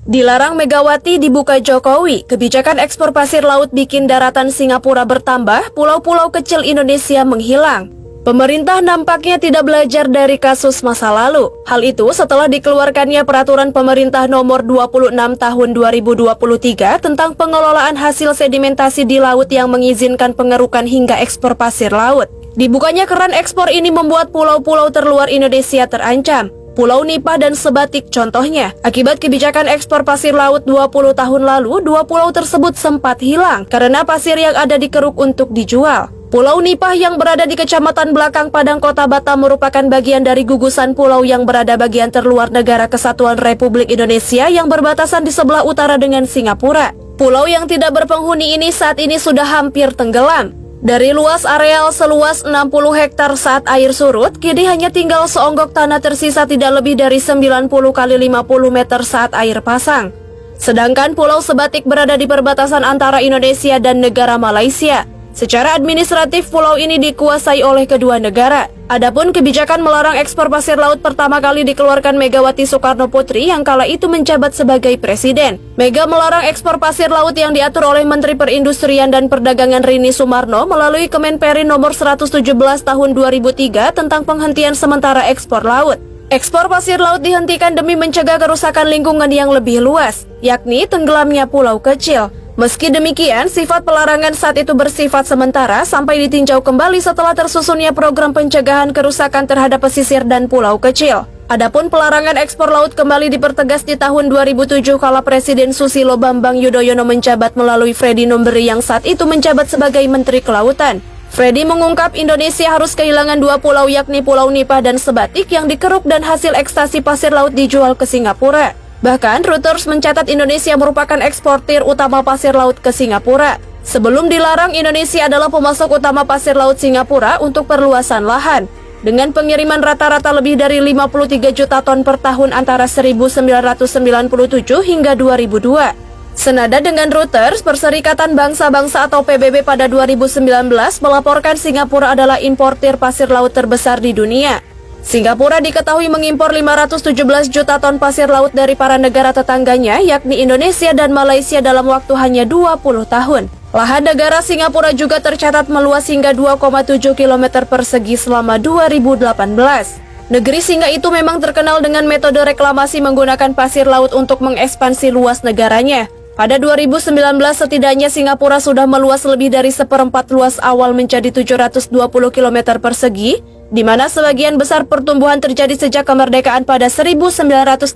Dilarang Megawati, dibuka Jokowi. Kebijakan ekspor pasir laut bikin daratan Singapura bertambah, pulau-pulau kecil Indonesia menghilang. Pemerintah nampaknya tidak belajar dari kasus masa lalu. Hal itu setelah dikeluarkannya Peraturan Pemerintah Nomor 26 Tahun 2023 tentang pengelolaan hasil sedimentasi di laut yang mengizinkan pengerukan hingga ekspor pasir laut. Dibukanya keran ekspor ini membuat pulau-pulau terluar Indonesia terancam. Pulau Nipah dan Sebatik contohnya. Akibat kebijakan ekspor pasir laut 20 tahun lalu, dua pulau tersebut sempat hilang karena pasir yang ada dikeruk untuk dijual. Pulau Nipah yang berada di Kecamatan Belakang Padang, Kota Batam merupakan bagian dari gugusan pulau yang berada bagian terluar negara Kesatuan Republik Indonesia yang berbatasan di sebelah utara dengan Singapura. Pulau yang tidak berpenghuni ini saat ini sudah hampir tenggelam. Dari luas areal seluas 60 hektar saat air surut, kini hanya tinggal seonggok tanah tersisa tidak lebih dari 90 kali 50 meter saat air pasang. Sedangkan Pulau Sebatik berada di perbatasan antara Indonesia dan negara Malaysia. Secara administratif, pulau ini dikuasai oleh kedua negara. Adapun kebijakan melarang ekspor pasir laut pertama kali dikeluarkan Megawati Soekarno Putri yang kala itu menjabat sebagai presiden. Mega melarang ekspor pasir laut yang diatur oleh Menteri Perindustrian dan Perdagangan Rini Sumarno melalui Kemenperin Nomor 117 Tahun 2003 tentang penghentian sementara ekspor laut. Ekspor pasir laut dihentikan demi mencegah kerusakan lingkungan yang lebih luas, yakni tenggelamnya pulau kecil. Meski demikian, sifat pelarangan saat itu bersifat sementara sampai ditinjau kembali setelah tersusunnya program pencegahan kerusakan terhadap pesisir dan pulau kecil. Adapun pelarangan ekspor laut kembali dipertegas di tahun 2007 kala Presiden Susilo Bambang Yudhoyono menjabat melalui Freddy Numberi yang saat itu menjabat sebagai Menteri Kelautan. Freddy mengungkap Indonesia harus kehilangan dua pulau yakni Pulau Nipah dan Sebatik yang dikeruk dan hasil ekstraksi pasir laut dijual ke Singapura. Bahkan, Reuters mencatat Indonesia merupakan eksportir utama pasir laut ke Singapura. Sebelum dilarang, Indonesia adalah pemasok utama pasir laut Singapura untuk perluasan lahan. Dengan pengiriman rata-rata lebih dari 53 juta ton per tahun antara 1997 hingga 2002. Senada dengan Reuters, Perserikatan Bangsa-Bangsa atau PBB pada 2019 melaporkan Singapura adalah importir pasir laut terbesar di dunia. Singapura diketahui mengimpor 517 juta ton pasir laut dari para negara tetangganya, yakni Indonesia dan Malaysia dalam waktu hanya 20 tahun. Lahan negara Singapura juga tercatat meluas hingga 2,7 km persegi selama 2018. Negeri singa itu memang terkenal dengan metode reklamasi menggunakan pasir laut untuk mengekspansi luas negaranya. Pada 2019 setidaknya Singapura sudah meluas lebih dari seperempat luas awal menjadi 720 km persegi, di mana sebagian besar pertumbuhan terjadi sejak kemerdekaan pada 1965.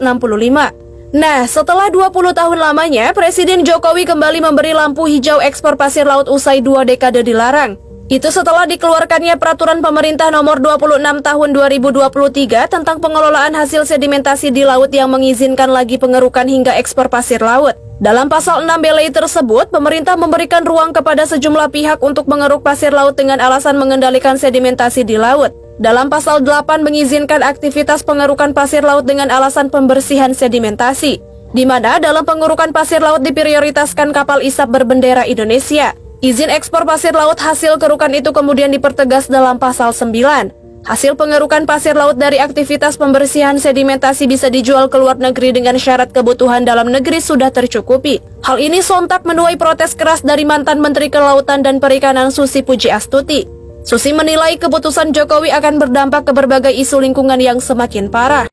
Nah, setelah 20 tahun lamanya, Presiden Jokowi kembali memberi lampu hijau ekspor pasir laut usai 2 dekade dilarang. Itu setelah dikeluarkannya Peraturan Pemerintah Nomor 26 Tahun 2023 tentang pengelolaan hasil sedimentasi di laut yang mengizinkan lagi pengerukan hingga ekspor pasir laut. Dalam pasal 6 BLI tersebut, pemerintah memberikan ruang kepada sejumlah pihak untuk mengeruk pasir laut dengan alasan mengendalikan sedimentasi di laut. Dalam pasal 8 mengizinkan aktivitas pengerukan pasir laut dengan alasan pembersihan sedimentasi, di mana dalam pengerukan pasir laut diprioritaskan kapal isap berbendera Indonesia. Izin ekspor pasir laut hasil kerukan itu kemudian dipertegas dalam pasal 9. Hasil pengerukan pasir laut dari aktivitas pembersihan sedimentasi bisa dijual ke luar negeri dengan syarat kebutuhan dalam negeri sudah tercukupi. Hal ini sontak menuai protes keras dari mantan Menteri Kelautan dan Perikanan Susi Pujiastuti. Susi menilai keputusan Jokowi akan berdampak ke berbagai isu lingkungan yang semakin parah.